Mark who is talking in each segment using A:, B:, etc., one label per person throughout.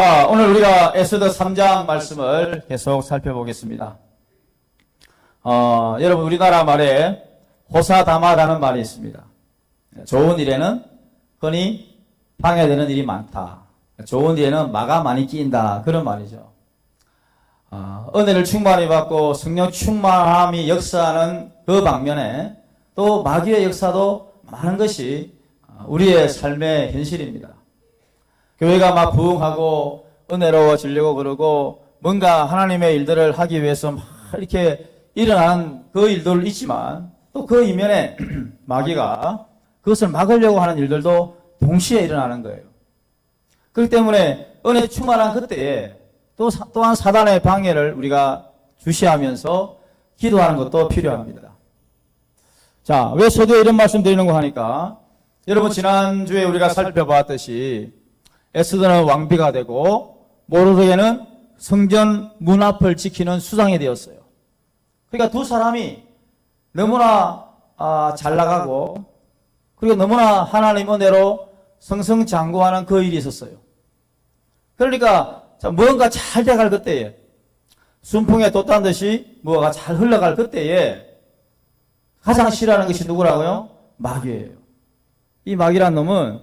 A: 자, 오늘 우리가 에스더 3장 말씀을 계속 살펴보겠습니다. 여러분, 우리나라 말에 호사다마라는 말이 있습니다. 좋은 일에는 흔히 방해되는 일이 많다. 좋은 일에는 마가 많이 끼인다. 그런 말이죠. 은혜를 충만히 받고 성령 충만함이 역사하는 그 방면에 또 마귀의 역사도 많은 것이 우리의 삶의 현실입니다. 교회가 막 부흥하고 은혜로워지려고 그러고 뭔가 하나님의 일들을 하기 위해서 막 이렇게 일어나는 그 일들을 있지만 또 그 이면에 마귀가 그것을 막으려고 하는 일들도 동시에 일어나는 거예요. 그렇기 때문에 은혜 충만한 그때에 또한 사단의 방해를 우리가 주시하면서 기도하는 것도 필요합니다. 자, 왜 서두에 이런 말씀 드리는가 하니까 여러분 지난주에 우리가 살펴봤듯이 에스더는 왕비가 되고 모르드게는 성전 문 앞을 지키는 수장이 되었어요. 그러니까 두 사람이 너무나 잘 나가고 그리고 너무나 하나님 은혜로 승승장구하는 그 일이 있었어요. 그러니까 무언가 잘 돼갈 그때에 순풍에 돛단 듯이 무언가 잘 흘러갈 그때에 가장 싫어하는 것이 누구라고요? 마귀예요. 이 마귀란 놈은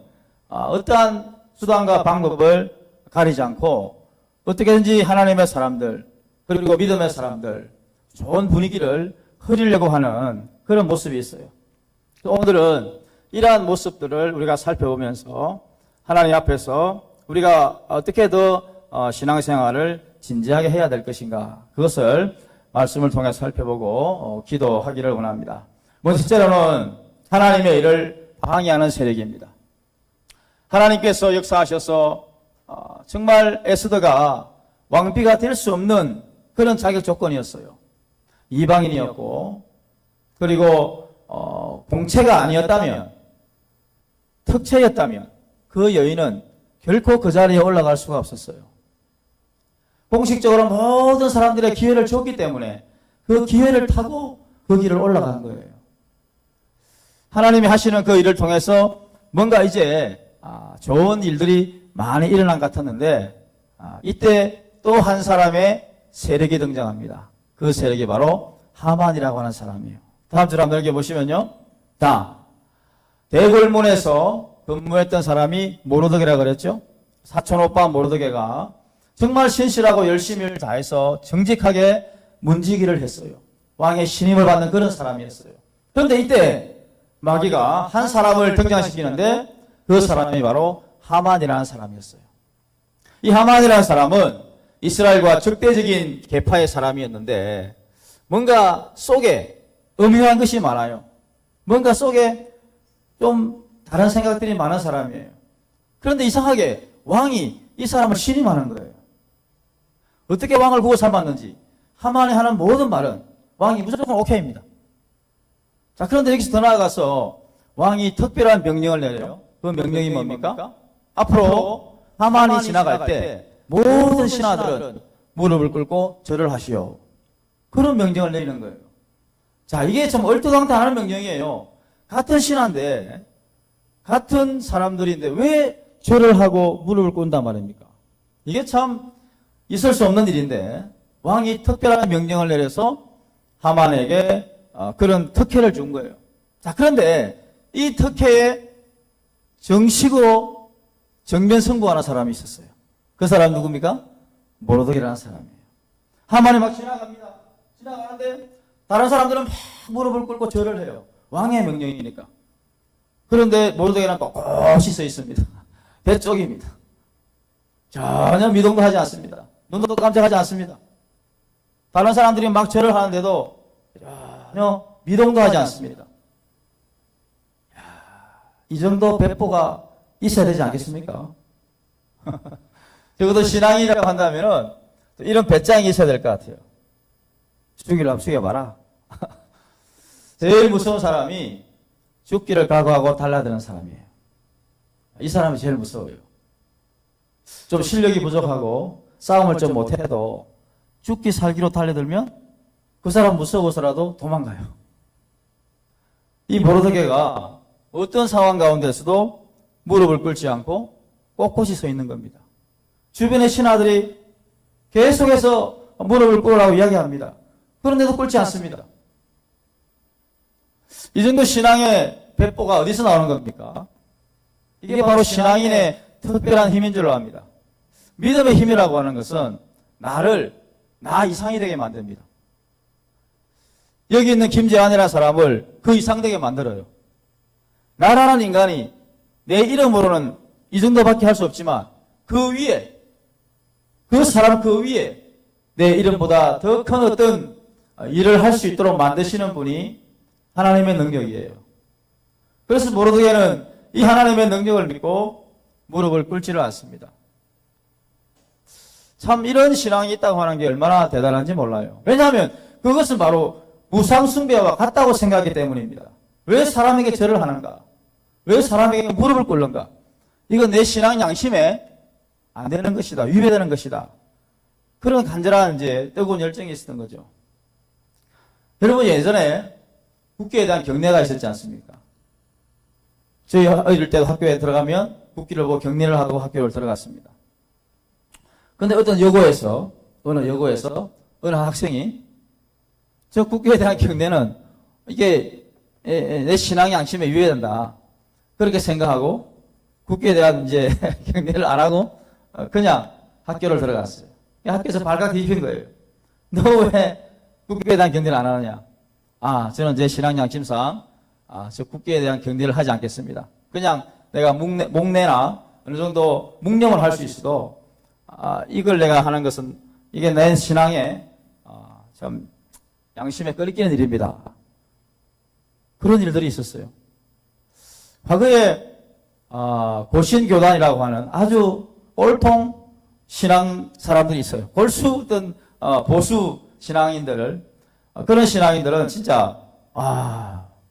A: 어떠한 수단과 방법을 가리지 않고 어떻게든지 하나님의 사람들 그리고 믿음의 사람들 좋은 분위기를 흐리려고 하는 그런 모습이 있어요. 오늘은 이러한 모습들을 우리가 살펴보면서 하나님 앞에서 우리가 어떻게 더 신앙생활을 진지하게 해야 될 것인가 그것을 말씀을 통해 살펴보고 기도하기를 원합니다. 첫째로는 하나님의 일을 방해하는 세력입니다. 하나님께서 역사하셔서 정말 에스더가 왕비가 될 수 없는 그런 자격 조건이었어요. 이방인이었고 그리고 공채가 아니었다면 특채였다면 그 여인은 결코 그 자리에 올라갈 수가 없었어요. 공식적으로 모든 사람들의 기회를 줬기 때문에 그 기회를 타고 그 길을 올라간 거예요. 하나님이 하시는 그 일을 통해서 뭔가 이제 좋은 일들이 많이 일어난 것 같았는데 이때 또 한 사람의 세력이 등장합니다. 그 세력이 바로 하만이라고 하는 사람이에요. 다음 줄 한번 읽어보시면요. 대궐문에서 근무했던 사람이 모르드게라고 그랬죠. 사촌 오빠 모르드게가 정말 신실하고 열심히 일 다해서 정직하게 문지기를 했어요. 왕의 신임을 받는 그런 사람이었어요. 그런데 이때 마귀가 한 사람을 등장시키는데 그 사람이 바로 하만이라는 사람이었어요. 이 하만이라는 사람은 이스라엘과 적대적인 계파의 사람이었는데 뭔가 속에 음흉한 것이 많아요. 뭔가 속에 좀 다른 생각들이 많은 사람이에요. 그런데 이상하게 왕이 이 사람을 신임하는 거예요. 어떻게 왕을 보고 삼았는지 하만이 하는 모든 말은 왕이 무조건 오케이입니다. 자, 그런데 여기서 더 나아가서 왕이 특별한 명령을 내려요. 그 명령이 뭡니까? 앞으로 하만이 지나갈 때 모든 신하들은 무릎을 꿇고 절을 하시오. 그런 명령을 내리는 거예요. 자, 이게 참 얼토당토하는 명령이에요. 같은 신하인데 같은 사람들인데 왜 절을 하고 무릎을 꿇는단 말입니까? 이게 참 있을 수 없는 일인데 왕이 특별한 명령을 내려서 하만에게 그런 특혜를 준 거예요. 자, 그런데 이 특혜에 정식으로 정면 승부하는 사람이 있었어요. 그 사람 누굽니까? 모르드게라는 사람이에요. 하만이 막 지나갑니다. 지나가는데 다른 사람들은 막 무릎을 꿇고 절을 해요. 왕의 명령이니까. 그런데 모르드게는 꼿꼿이 서 있습니다. 배 쪽입니다. 전혀 미동도 하지 않습니다. 눈도 깜짝하지 않습니다. 다른 사람들이 막 절을 하는데도 전혀 미동도 하지 않습니다. 이 정도 배포가 있어야 되지 않겠습니까? 적어도 신앙이라고 한다면은 이런 배짱이 있어야 될 것 같아요. 죽이려면 죽여봐라. 제일 무서운 사람이 죽기를 각오하고 달라드는 사람이에요. 이 사람이 제일 무서워요. 좀 실력이 부족하고 싸움을 좀 못해도 죽기 살기로 달려들면 그 사람 무서워서라도 도망가요. 이 모르드게가 어떤 상황 가운데서도 무릎을 꿇지 않고 꼿꼿이 서 있는 겁니다. 주변의 신하들이 계속해서 무릎을 꿇으라고 이야기합니다. 그런데도 꿇지 않습니다. 이 정도 신앙의 배포가 어디서 나오는 겁니까? 이게 바로 신앙인의 특별한 힘인 줄로 압니다. 믿음의 힘이라고 하는 것은 나 이상이 되게 만듭니다. 여기 있는 김재환이라는 사람을 그 이상 되게 만들어요. 나라는 인간이 내 이름으로는 이 정도밖에 할 수 없지만 그 위에, 그 사람 그 위에 내 이름보다 더 큰 어떤 일을 할 수 있도록 만드시는 분이 하나님의 능력이에요. 그래서 모르드게는 이 하나님의 능력을 믿고 무릎을 꿇지를 않습니다. 참 이런 신앙이 있다고 하는 게 얼마나 대단한지 몰라요. 왜냐하면 그것은 바로 우상숭배와 같다고 생각하기 때문입니다. 왜 사람에게 절을 하는가? 왜 사람에게 무릎을 꿇는가? 이건 내 신앙 양심에 안 되는 것이다. 위배되는 것이다. 그런 간절한 이제 뜨거운 열정이 있었던 거죠. 여러분 예전에 국기에 대한 경례가 있었지 않습니까? 저희 어릴 때도 학교에 들어가면 국기를 보고 경례를 하고 학교를 들어갔습니다. 근데 어느 여고에서 어느 학생이 저 국기에 대한 경례는 이게 내 신앙 양심에 위배된다. 그렇게 생각하고 국기에 대한 이제 경례를 안 하고 그냥 학교를 들어갔어요. 학교에서 발칵 뒤집힌 거예요. 너 왜 국기에 대한 경례를 안 하느냐? 저는 제 신앙 양심상 저 국기에 대한 경례를 하지 않겠습니다. 그냥 내가 목례나 어느 정도 묵념을 할 수 있어도 이걸 내가 하는 것은 이게 내 신앙에 참 양심에 끓이끼는 일입니다. 그런 일들이 있었어요. 과거에 고신교단이라고 하는 아주 꼴통 신앙 사람들이 있어요. 골수든 보수 신앙인들, 그런 신앙인들은 진짜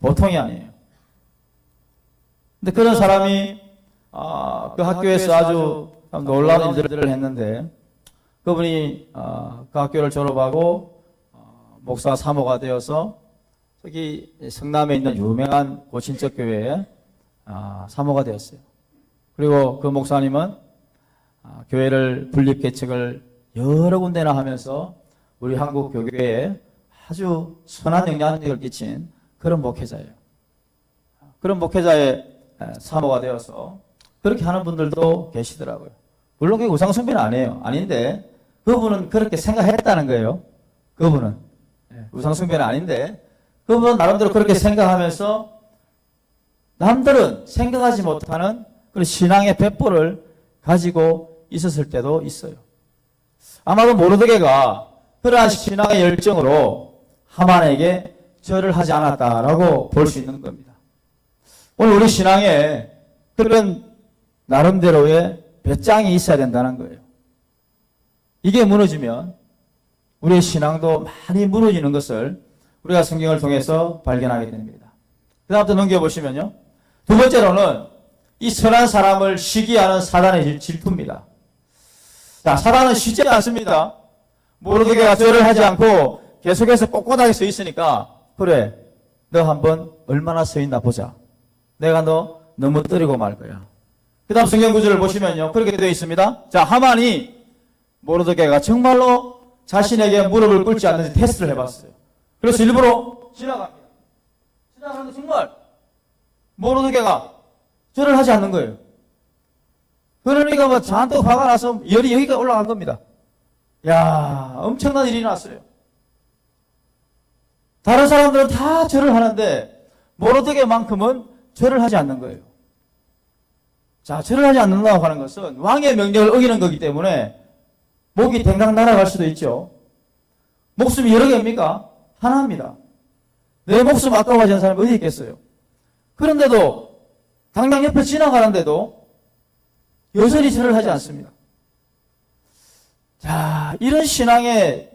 A: 보통이 아니에요. 근데 그런 사람이 그 학교에서 아주 놀라운 일들을 했는데 그분이 그 학교를 졸업하고 목사 사모가 되어서 저기 성남에 있는 유명한 고신적 교회에 사모가 되었어요. 그리고 그 목사님은 교회를 분립 개척을 여러 군데나 하면서 우리 한국 교회에 아주 선한 영향력을 끼친 그런 목회자예요. 그런 목회자의 사모가 되어서 그렇게 하는 분들도 계시더라고요. 물론 그게 우상숭배는 아니에요. 아닌데 그분은 그렇게 생각했다는 거예요. 그분은 우상숭배는 아닌데 그분은 나름대로 그렇게 생각하면서 남들은 생각하지 못하는 그런 신앙의 배포를 가지고 있었을 때도 있어요. 아마도 모르드게가 그러한 신앙의 열정으로 하만에게 절을 하지 않았다라고 볼 수 있는 겁니다. 오늘 우리 신앙에 그런 나름대로의 배짱이 있어야 된다는 거예요. 이게 무너지면 우리의 신앙도 많이 무너지는 것을 우리가 성경을 통해서 발견하게 됩니다. 그 다음부터 넘겨보시면요. 두 번째로는 이 선한 사람을 시기하는 사단의 질투입니다. 자, 사단은 쉬지 않습니다. 모르드게가 절을 하지 않고 계속해서 꼿꼿하게 서 있으니까 그래, 너 한번 얼마나 서 있나 보자. 내가 너 넘어뜨리고 말 거야. 그 다음 성경 구절을 보시면요. 그렇게 되어 있습니다. 자, 하만이 모르드게가 정말로 자신에게 무릎을 꿇지 않는지 테스트를 해봤어요. 그래서 일부러 지나갑니다. 지나가는데 정말 모르드게가 절을 하지 않는 거예요. 그러니까 뭐 잔뜩 화가 나서 열이 여기까지 올라간 겁니다. 야, 엄청난 일이 났어요. 다른 사람들은 다 절을 하는데 모르드게만큼은 절을 하지 않는 거예요. 자, 절을 하지 않는다고 하는 것은 왕의 명령을 어기는 거기 때문에 목이 댕강 날아갈 수도 있죠. 목숨이 여러 개입니까? 하나입니다. 내 목숨 아까워하지 않는 사람이 어디 있겠어요? 그런데도 당장 옆에 지나가는데도 여전히 절을 하지 않습니다. 자, 이런 신앙의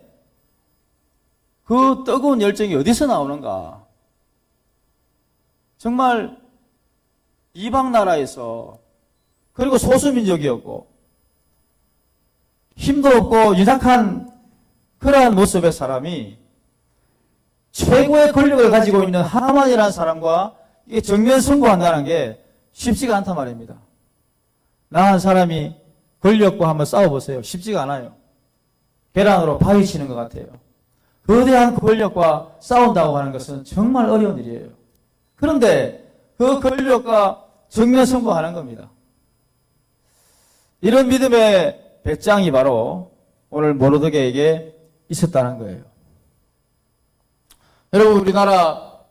A: 그 뜨거운 열정이 어디서 나오는가? 정말 이방 나라에서 그리고 소수민족이었고 힘도 없고 유약한 그러한 모습의 사람이 최고의 권력을 가지고 있는 하만이라는 사람과 정면 승부한다는 게 쉽지가 않단 말입니다. 나한 사람이 권력과 한번 싸워보세요. 쉽지가 않아요. 계란으로 바위 치는 것 같아요. 거대한 권력과 싸운다고 하는 것은 정말 어려운 일이에요. 그런데 그 권력과 정면 승부하는 겁니다. 이런 믿음의 배짱이 바로 오늘 모르드게에게 있었다는 거예요. 여러분, 우리나라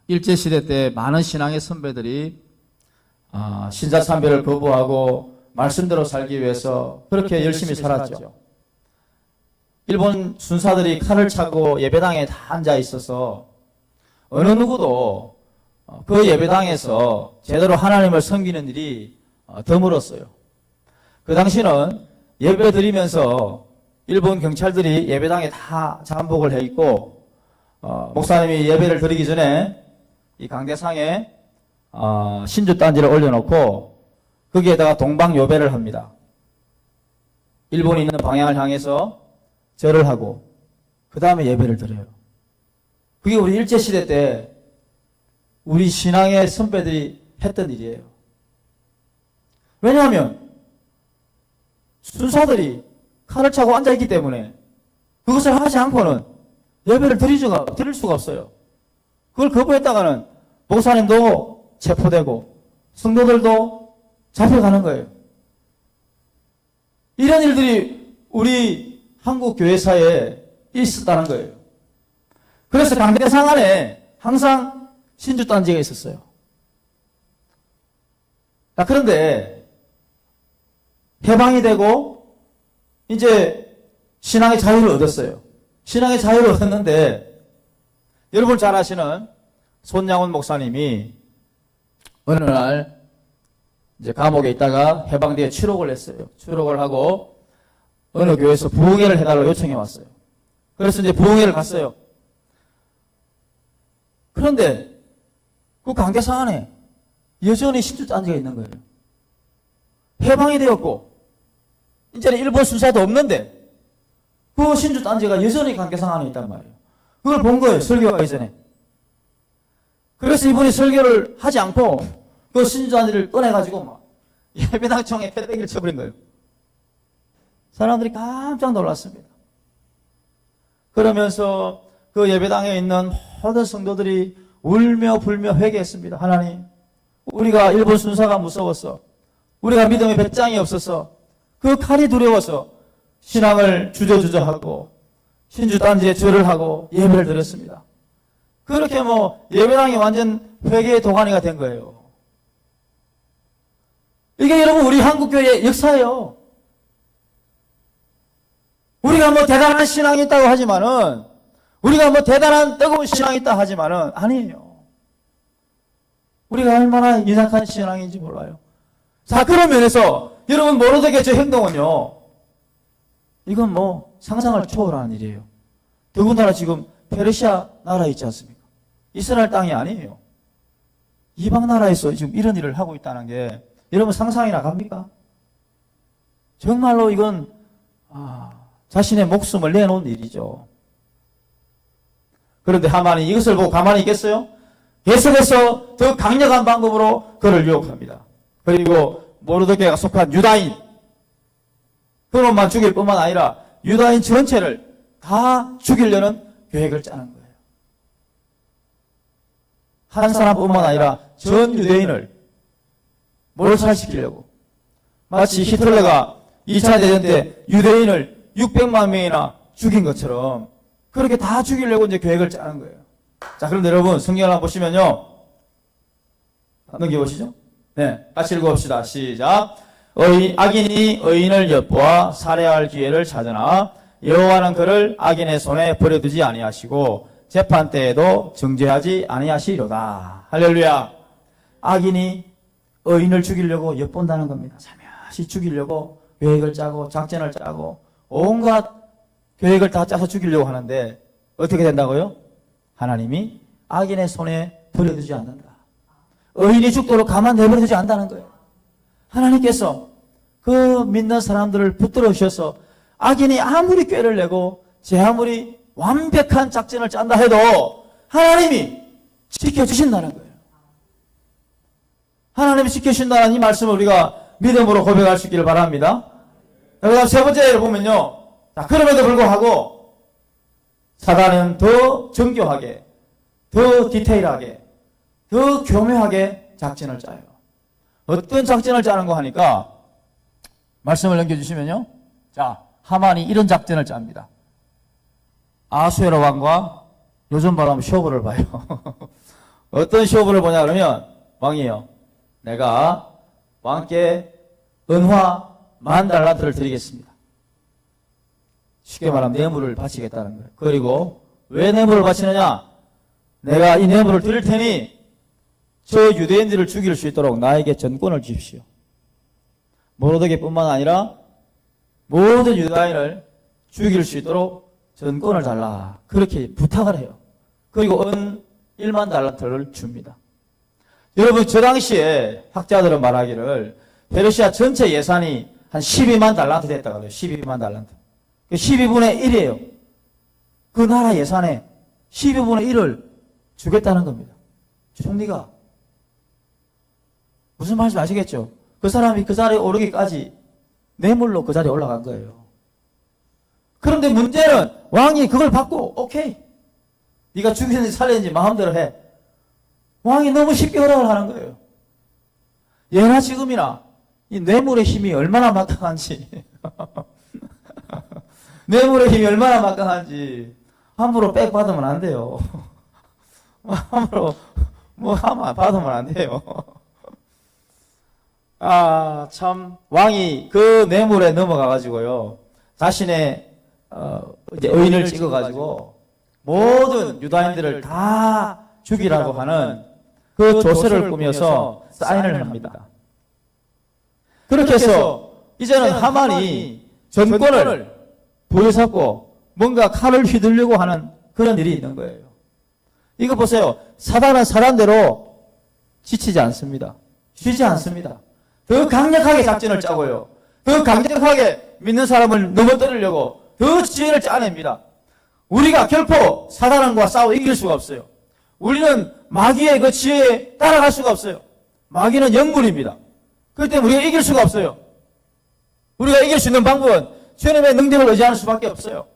A: 일제시대 때 많은 신앙의 선배들이 신자참배를 거부하고 말씀대로 살기 위해서 그렇게 열심히 살았죠. 일본 순사들이 칼을 차고 예배당에 다 앉아 있어서 어느 누구도 그 예배당에서 제대로 하나님을 섬기는 일이 드물었어요. 그 당시는 예배 드리면서 일본 경찰들이 예배당에 다 잠복을 해 있고 목사님이 예배를 드리기 전에 이 강대상에 신주단지를 올려놓고 거기에다가 동방요배를 합니다. 일본이 있는 방향을 향해서 절을 하고 그 다음에 예배를 드려요. 그게 우리 일제시대 때 우리 신앙의 선배들이 했던 일이에요. 왜냐하면 순사들이 칼을 차고 앉아있기 때문에 그것을 하지 않고는 예배를 드릴 수가 없어요. 그걸 거부했다가는 목사님도 체포되고 성도들도 잡혀가는 거예요. 이런 일들이 우리 한국 교회사에 있었다는 거예요. 그래서 강대상 안에 항상 신주단지가 있었어요. 그런데 해방이 되고 이제 신앙의 자유를 얻었어요. 신앙의 자유를 얻었는데 여러분 잘 아시는 손양훈 목사님이 어느 날 이제 감옥에 있다가 해방되어 추록을 했어요. 추록을 하고 어느 교회에서 부흥회를 해달라고 요청해 왔어요. 그래서 이제 부흥회를 갔어요. 그런데 그 강대상 안에 여전히 신주단지가 있는 거예요. 해방이 되었고 이제는 일본 순사도 없는데 그 신주단지가 여전히 강대상 안에 있단 말이에요. 그걸 본 거예요. 설교하기 전에. 그래서 이분이 설교를 하지 않고 그 신주단지를 꺼내가지고 막 예배당청에 패대기를 쳐버린 거예요. 사람들이 깜짝 놀랐습니다. 그러면서 그 예배당에 있는 모든 성도들이 울며 불며 회개했습니다. 하나님, 우리가 일본 순사가 무서웠어. 우리가 믿음의 배짱이 없어서 그 칼이 두려워서 신앙을 주저주저하고 신주단지에 절을 하고 예배를 드렸습니다. 그렇게 예배당이 완전 회개의 도가니가 된 거예요. 이게 여러분 우리 한국교회의 역사예요. 우리가 대단한 신앙이 있다고 하지만은 우리가 대단한 뜨거운 신앙이 있다 하지만은 아니에요. 우리가 얼마나 연약한 신앙인지 몰라요. 자, 그런 면에서 여러분 모르드게 저 행동은요. 이건 상상을 초월하는 일이에요. 더군다나 지금 페르시아 나라에 있지 않습니까? 이스라엘 땅이 아니에요. 이방 나라에서 지금 이런 일을 하고 있다는 게 여러분 상상이나 갑니까? 정말로 이건 자신의 목숨을 내놓은 일이죠. 그런데 하만이 이것을 보고 가만히 있겠어요? 계속해서 더 강력한 방법으로 그를 유혹합니다. 그리고 모르드게가 속한 유다인 그놈만 죽일 뿐만 아니라 유다인 전체를 다 죽이려는 계획을 짜는 거예요. 한 사람뿐만 아니라 전 유대인을 몰살시키려고 마치 히틀러가 2차 대전 때 유대인을 600만 명이나 죽인 것처럼 그렇게 다 죽이려고 이제 계획을 짜는 거예요. 자, 그런데 여러분 성경을 한번 보시면요. 넘겨보시죠. 네, 같이 읽어봅시다. 시작. 악인이 의인을 엿보아 살해할 기회를 찾으나 여호와는 그를 악인의 손에 버려두지 아니하시고 재판 때에도 정죄하지 아니하시리로다. 할렐루야. 악인이 의인을 죽이려고 엿본다는 겁니다. 살며시 죽이려고 계획을 짜고 작전을 짜고 온갖 계획을 다 짜서 죽이려고 하는데 어떻게 된다고요? 하나님이 악인의 손에 버려두지 않는다. 의인이 죽도록 가만 내버려두지 않는다는 거예요. 하나님께서 그 믿는 사람들을 붙들어 주셔서 악인이 아무리 꾀를 내고 제 아무리 완벽한 작전을 짠다 해도 하나님이 지켜주신다는 거예요. 하나님이 지켜주신다는 이 말씀을 우리가 믿음으로 고백할 수 있기를 바랍니다. 그 다음 세 번째를 보면요. 자, 그럼에도 불구하고 사단은 더 정교하게, 더 디테일하게, 더 교묘하게 작전을 짜요. 어떤 작전을 짜는 거 하니까 말씀을 넘겨주시면요. 자, 하만이 이런 작전을 짭니다. 아수에로 왕과 요즘 말하면 쇼부를 봐요. 어떤 쇼부를 보냐 그러면 왕이요. 내가 왕께 은화 10,000달란트를 드리겠습니다. 쉽게 말하면 뇌물을 바치겠다는 거예요. 그리고 왜 뇌물을 바치느냐? 내가 이 뇌물을 드릴 테니 저 유대인들을 죽일 수 있도록 나에게 전권을 주십시오. 모로드게뿐만 아니라 모든 유다인을 죽일 수 있도록 전권을 달라. 그렇게 부탁을 해요. 그리고 은 10,000달란트를 줍니다. 여러분, 저 당시에 학자들은 말하기를 페르시아 전체 예산이 한 120,000달란트 됐다고 해요. 120,000달란트. 12분의 1이에요. 그 나라 예산에 12분의 1을 주겠다는 겁니다. 총리가. 무슨 말인지 아시겠죠? 그 사람이 그 자리에 오르기까지 뇌물로 그 자리에 올라간 거예요. 그런데 문제는 왕이 그걸 받고 오케이. 네가 죽이든지 살리든지 마음대로 해. 왕이 너무 쉽게 허락을 하는 거예요. 예나 지금이나 이 뇌물의 힘이 얼마나 막강한지 뇌물의 힘이 얼마나 막강한지 함부로 백 받으면 안 돼요. 함부로 뭐 하면 받으면 안 돼요. 아, 참 왕이 그 뇌물에 넘어가가지고요 자신의 이제 의인을 찍어가지고 모든 유다인들을 다 죽이라고 하는 그 조서를 꾸며서 사인을 합니다. 그렇게 해서 이제는 하만이 전권을 부여잡고 뭔가 칼을 휘두르려고 하는 그런 일이 있는 거예요. 이거 보세요. 사단은 사단대로 지치지 않습니다. 쉬지 않습니다. 더 강력하게 작전을 짜고요. 더 강력하게 믿는 사람을 넘어뜨리려고 더 지혜를 짜냅니다. 우리가 결코 사단과 싸워 이길 수가 없어요. 우리는 마귀의 그 지혜에 따라갈 수가 없어요. 마귀는 영물입니다. 그렇기 때문에 우리가 이길 수가 없어요. 우리가 이길 수 있는 방법은 주님의 능력을 의지하는 수밖에 없어요.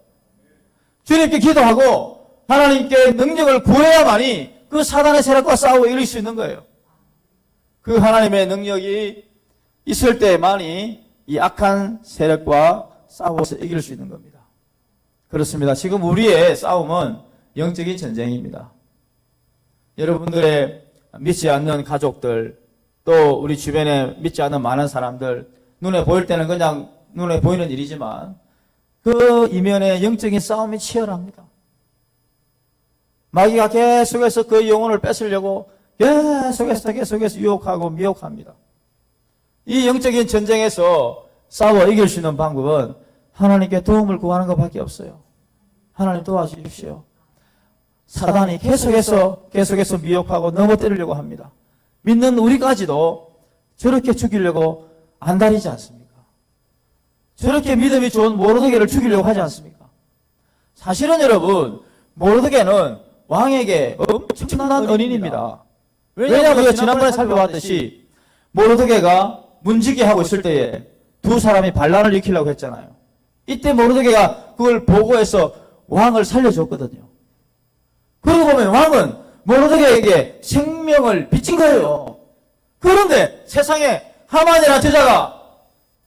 A: 주님께 기도하고 하나님께 능력을 구해야만이 그 사단의 세력과 싸워 이길 수 있는 거예요. 그 하나님의 능력이 있을 때만이 이 악한 세력과 싸워서 이길 수 있는 겁니다. 그렇습니다. 지금 우리의 싸움은 영적인 전쟁입니다. 여러분들의 믿지 않는 가족들, 또 우리 주변에 믿지 않는 많은 사람들, 눈에 보일 때는 그냥 눈에 보이는 일이지만 그 이면에 영적인 싸움이 치열합니다. 마귀가 계속해서 그 영혼을 뺏으려고 계속해서 유혹하고 미혹합니다. 이 영적인 전쟁에서 싸워 이길 수 있는 방법은 하나님께 도움을 구하는 것밖에 없어요. 하나님 도와주십시오. 사단이 계속해서 미혹하고 넘어뜨리려고 합니다. 믿는 우리까지도 저렇게 죽이려고 안달이지 않습니까? 저렇게 믿음이 좋은 모르드게를 죽이려고 하지 않습니까? 사실은 여러분, 모르드게는 왕에게 엄청난 은인입니다. 왜냐하면 우리가 지난번에 살펴봤듯이 모르드게가 문지기 하고 있을 때에 두 사람이 반란을 일으키려고 했잖아요. 이때 모르드게가 그걸 보고해서 왕을 살려줬거든요. 그러고 보면 왕은 모르드게에게 생명을 비친 거예요. 그런데 세상에 하만이라는 저자가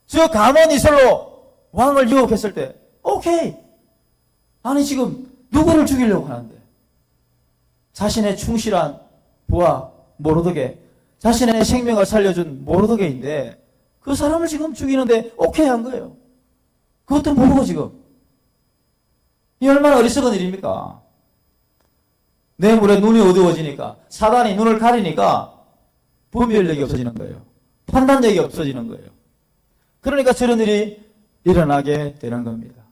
A: 저 가문 이슬로 왕을 유혹했을 때 오케이. 아니 지금 누구를 죽이려고 하는데 자신의 충실한 부하 모르드게, 자신의 생명을 살려준 모르드게인데 그 사람을 지금 죽이는데 오케이 한 거예요. 그것도 모르고 지금. 이 얼마나 어리석은 일입니까? 뇌물에 눈이 어두워지니까, 사단이 눈을 가리니까 분별력이 없어지는 거예요. 판단력이 없어지는 거예요. 그러니까 저런 일이 일어나게 되는 겁니다.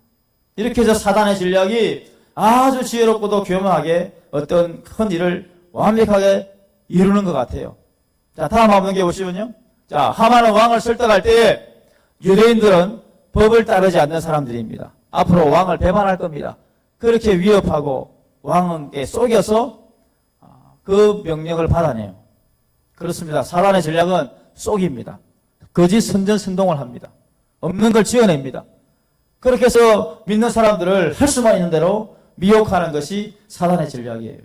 A: 이렇게 해서 사단의 전략이 아주 지혜롭고도 교묘하게 어떤 큰 일을 완벽하게 이루는 것 같아요. 자, 다음 한번 넘겨보시면요. 자, 하만은 왕을 설득할 때에 유대인들은 법을 따르지 않는 사람들입니다. 앞으로 왕을 배반할 겁니다. 그렇게 위협하고 왕에게 속여서 그 명령을 받아내요. 그렇습니다. 사단의 전략은 속입니다. 거짓 선전선동을 합니다. 없는 걸 지어냅니다. 그렇게 해서 믿는 사람들을 할 수만 있는 대로 미혹하는 것이 사단의 전략이에요.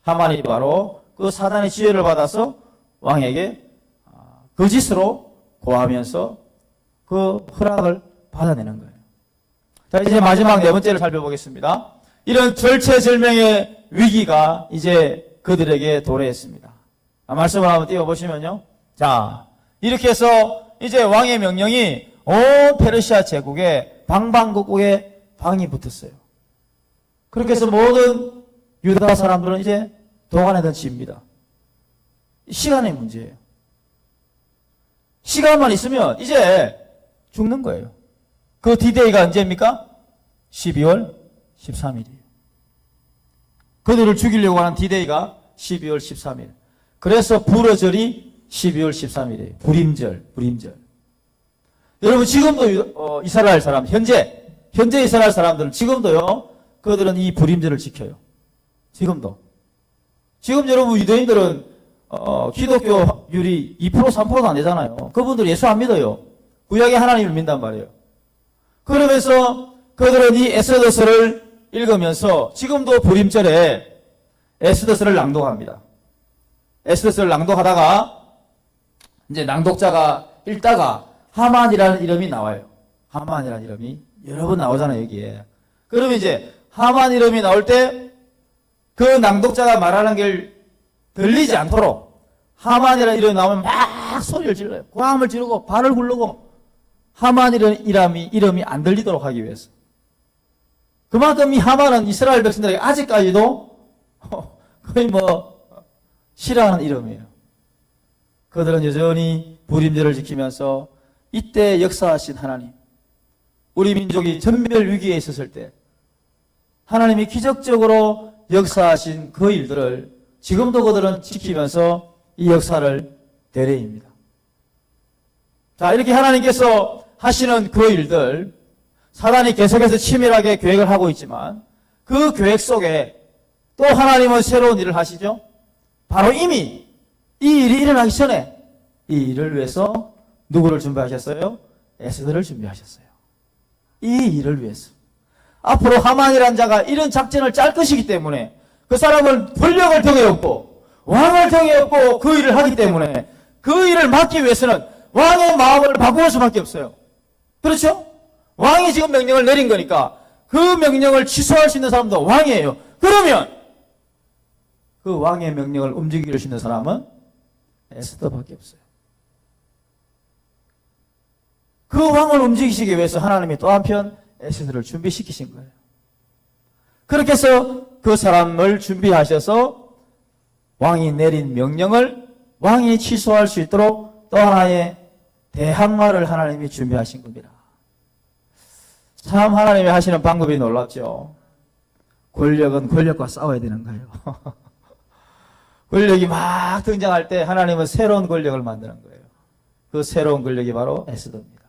A: 하만이 바로 그 사단의 지혜를 받아서 왕에게 거짓으로 고하면서 그 허락을 받아내는 거예요. 자, 이제 마지막 네 번째를 살펴보겠습니다. 이런 절체절명의 위기가 이제 그들에게 도래했습니다. 말씀을 한번 띄워보시면요. 자, 이렇게 해서 이제 왕의 명령이 온 페르시아 제국에 방방곡곡에 방이 붙었어요. 그렇게 해서 모든 유다 사람들은 이제 도관에 던집니다. 시간의 문제예요. 시간만 있으면 이제 죽는 거예요. 그 디데이가 언제입니까? 12월 13일이에요. 그들을 죽이려고 하는 디데이가 12월 13일. 그래서 불어절이 12월 13일이에요. 불임절. 여러분 지금도 이스라엘 사람 현재 이스라엘 사람들은 지금도요. 그들은 이 불임절을 지켜요. 지금도. 지금 여러분 유대인들은 기독교율이 2% 3%도 안 되잖아요. 그분들 예수 안 믿어요. 구약의 하나님을 믿단 말이에요. 그러면서 그들은 이 에스더서를 읽으면서 지금도 불임절에 에스더서를 낭독합니다. 에스더서를 낭독하다가 이제 낭독자가 읽다가 하만이라는 이름이 나와요. 하만이라는 이름이 여러 번 나오잖아요, 여기에. 그러면 이제 하만 이름이 나올 때 그 낭독자가 말하는 게 들리지 않도록 하만이라는 이름이 나오면 막 소리를 질러요. 고함을 지르고 발을 굴르고 하만이라는 이름이 안 들리도록 하기 위해서. 그만큼 이 하만은 이스라엘 백성들에게 아직까지도 거의 싫어하는 이름이에요. 그들은 여전히 불임절을 지키면서 이때 역사하신 하나님, 우리 민족이 전멸 위기에 있었을 때 하나님이 기적적으로 역사하신 그 일들을 지금도 그들은 지키면서 이 역사를 되레입니다. 자, 이렇게 하나님께서 하시는 그 일들, 사단이 계속해서 치밀하게 계획을 하고 있지만 그 계획 속에 또 하나님은 새로운 일을 하시죠. 바로 이미 이 일이 일어나기 전에 이 일을 위해서 누구를 준비하셨어요? 에스더를 준비하셨어요. 이 일을 위해서. 앞으로 하만이라는 자가 이런 작전을 짤 것이기 때문에 그 사람은 권력을 통해 얻고 왕을 통해 얻고 그 일을 하기 때문에 그 일을 막기 위해서는 왕의 마음을 바꾸는 수밖에 없어요. 그렇죠? 왕이 지금 명령을 내린 거니까 그 명령을 취소할 수 있는 사람도 왕이에요. 그러면 그 왕의 명령을 움직일 수 있는 사람은 에스더밖에 없어요. 그 왕을 움직이시기 위해서 하나님이 또 한편 에스더를 준비시키신 거예요. 그렇게 해서 그 사람을 준비하셔서 왕이 내린 명령을 왕이 취소할 수 있도록 또 하나의 대항마를 하나님이 준비하신 겁니다. 참 하나님이 하시는 방법이 놀랍죠. 권력은 권력과 싸워야 되는 거예요. 권력이 막 등장할 때 하나님은 새로운 권력을 만드는 거예요. 그 새로운 권력이 바로 에스더입니다.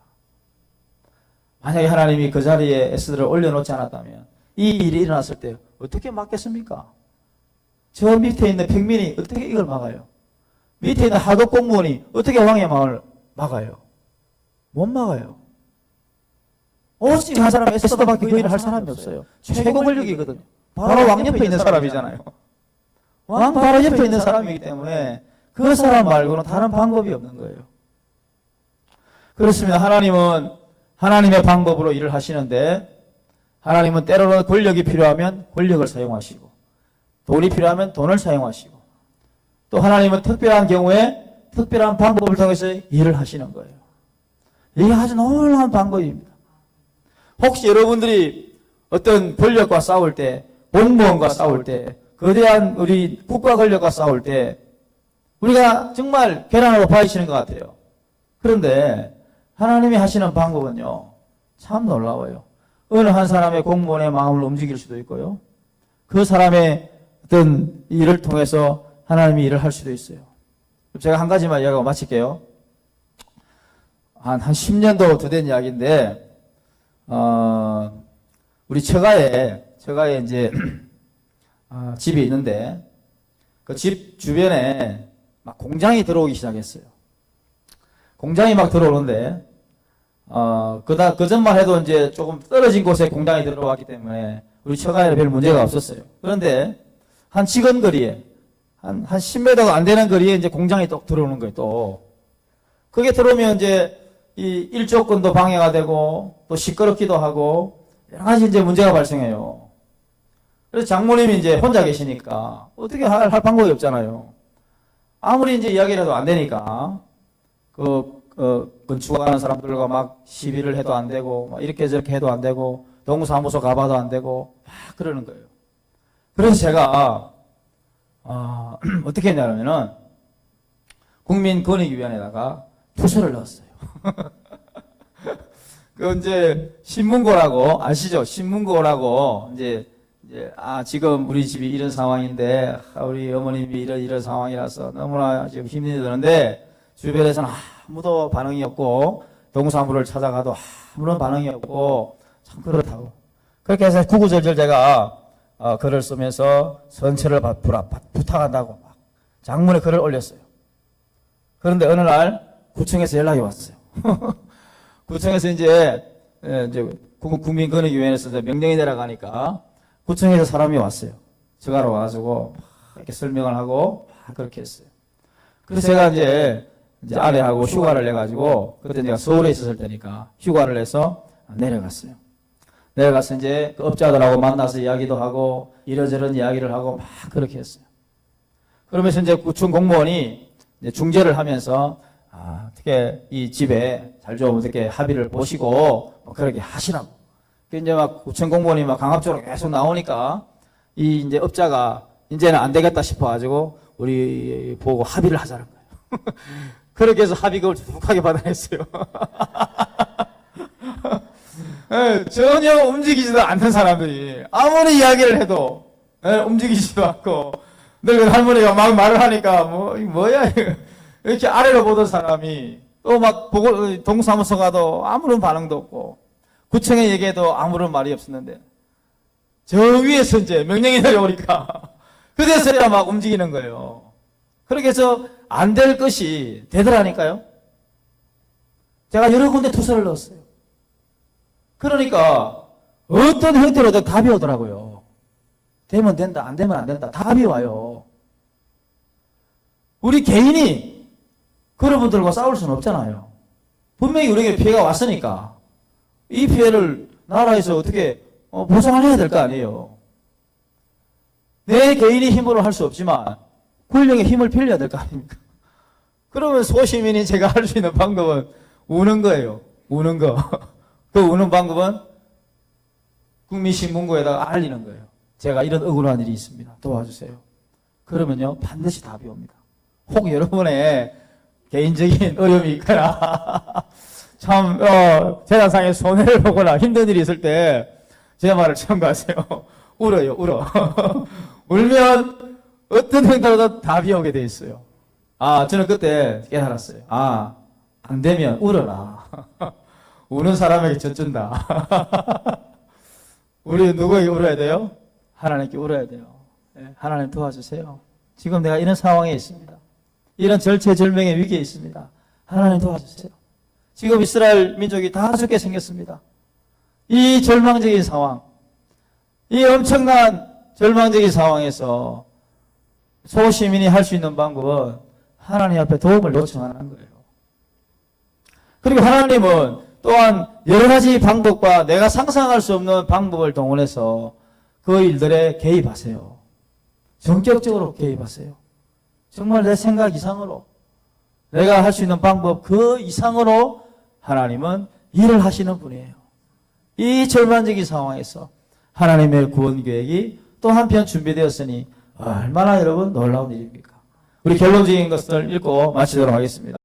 A: 만약에 하나님이 그 자리에 에스더를 올려놓지 않았다면 이 일이 일어났을 때 어떻게 막겠습니까? 저 밑에 있는 평민이 어떻게 이걸 막아요? 밑에 있는 하급 공무원이 어떻게 왕의 마음을 막아요? 못 막아요. 오직 한 사람 에스더밖에 그 일을 할 사람이 없어요. 최고 권력이거든요. 바로 왕 옆에 있는 사람이잖아요. 왕 바로 옆에 있는 사람이기 때문에 그 사람 말고는 다른 방법이 없는 거예요. 그렇습니다. 하나님은 하나님의 방법으로 일을 하시는데 하나님은 때로는 권력이 필요하면 권력을 사용하시고 돈이 필요하면 돈을 사용하시고 또 하나님은 특별한 경우에 특별한 방법을 통해서 일을 하시는 거예요. 이게 아주 놀라운 방법입니다. 혹시 여러분들이 어떤 권력과 싸울 때, 공무원과 싸울 때, 거대한 우리 국가 권력과 싸울 때 우리가 정말 계란으로 파이치는 것 같아요. 그런데 하나님이 하시는 방법은요, 참 놀라워요. 어느 한 사람의 공무원의 마음을 움직일 수도 있고요. 그 사람의 어떤 일을 통해서 하나님이 일을 할 수도 있어요. 제가 한 가지만 이야기하고 마칠게요. 한 10년도 더 된 이야기인데, 우리 처가에 이제, 집이 있는데, 그 집 주변에 막 공장이 들어오기 시작했어요. 공장이 막 들어오는데, 그 전만 해도 이제 조금 떨어진 곳에 공장이 들어왔기 때문에 우리 처가에는 별 문제가 없었어요. 그런데 한 직원 거리에, 한 10m가 안 되는 거리에 이제 공장이 또 들어오는 거예요, 또. 그게 들어오면 이제 이 일조권도 방해가 되고 또 시끄럽기도 하고 여러 가지 이제 문제가 발생해요. 그래서 장모님이 이제 혼자 계시니까 어떻게 할 방법이 없잖아요. 아무리 이제 이야기를 해도 안 되니까 건축하는 사람들과 막 시비를 해도 안 되고 막 이렇게 저렇게 해도 안 되고 동사무소 가봐도 안 되고 막 그러는 거예요. 그래서 제가 어떻게 했냐면은 국민권익위원회에다가 투서를 넣었어요. 그 이제 신문고라고 아시죠? 신문고라고 이제 지금 우리 집이 이런 상황인데 우리 어머님이 이런 상황이라서 너무나 지금 힘이 드는데 주변에서는 아무도 반응이 없고 동사무를 찾아가도 아무런 반응이 없고 참 그렇다고 그렇게 해서 구구절절 제가 글을 쓰면서 선처를 부탁한다고 막 장문에 글을 올렸어요. 그런데 어느 날 구청에서 연락이 왔어요. 구청에서 이제 국민권익위원회에서 명령이 내려가니까 구청에서 사람이 왔어요. 저가로 와가지고 이렇게 설명을 하고 그렇게 했어요. 그래서 제가 이제 아내하고 휴가를 내가지고 그때 내가 서울에 있었을 때니까 휴가를 내서 내려갔어요. 내려가서 이제 그 업자들하고 만나서 이야기도 하고 이러저런 이야기를 하고 막 그렇게 했어요. 그러면서 이제 구청 공무원이 이제 중재를 하면서 어떻게 이 집에 잘 좀 어떻게 합의를 보시고 그렇게 하시라고. 이제 막 구청 공무원이 막 강압적으로 계속 나오니까 이 이제 업자가 이제는 안 되겠다 싶어가지고 우리 보고 합의를 하자는 거예요. 그렇게 해서 합의금을 두둑하게 받아냈어요. 네, 전혀 움직이지도 않는 사람들이 아무리 이야기를 해도 움직이지도 않고 늙은 할머니가 막 말을 하니까 뭐야 이렇게 아래로 보던 사람이 또 막 보고 동사무소 가도 아무런 반응도 없고 구청에 얘기해도 아무런 말이 없었는데 저 위에서 이제 명령이 내려오니까 그래서야 막 움직이는 거예요. 그렇게 해서 안 될 것이 되더라니까요. 제가 여러 군데 투서를 넣었어요. 그러니까 어떤 형태로든 답이 오더라고요. 되면 된다, 안 되면 안 된다. 답이 와요. 우리 개인이 그런 분들과 싸울 수는 없잖아요. 분명히 우리에게 피해가 왔으니까 이 피해를 나라에서 어떻게 보상을 해야 될 거 아니에요. 내 개인이 힘으로 할 수 없지만 권력의 힘을 빌려야 될 거 아닙니까? 그러면 소시민이 제가 할 수 있는 방법은 우는 거예요. 우는 거. 그 우는 방법은 국민신문고에다가 알리는 거예요. 제가 이런 억울한 일이 있습니다. 도와주세요. 그러면요 반드시 답이 옵니다. 혹 여러분의 개인적인 어려움이 있거나 참 세상상에 손해를 보거나 힘든 일이 있을 때 제 말을 참고하세요. 울어요. 울어. 울면 어떤 형태로도 답이 오게 돼 있어요. 저는 그때 깨달았어요. 안 되면 울어라. 우는 사람에게 젖준다. 우리 누구에게 울어야 돼요? 하나님께 울어야 돼요. 하나님 도와주세요. 지금 내가 이런 상황에 있습니다. 이런 절체절명의 위기에 있습니다. 하나님 도와주세요. 지금 이스라엘 민족이 다 죽게 생겼습니다. 이 절망적인 상황, 이 엄청난 절망적인 상황에서 소시민이 할 수 있는 방법은 하나님 앞에 도움을 요청하는 거예요. 그리고 하나님은 또한 여러 가지 방법과 내가 상상할 수 없는 방법을 동원해서 그 일들에 개입하세요. 전격적으로 개입하세요. 정말 내 생각 이상으로 내가 할 수 있는 방법 그 이상으로 하나님은 일을 하시는 분이에요. 이 절망적인 상황에서 하나님의 구원 계획이 또 한편 준비되었으니 얼마나 여러분 놀라운 일입니까? 우리 결론적인 것을 읽고 마치도록 하겠습니다.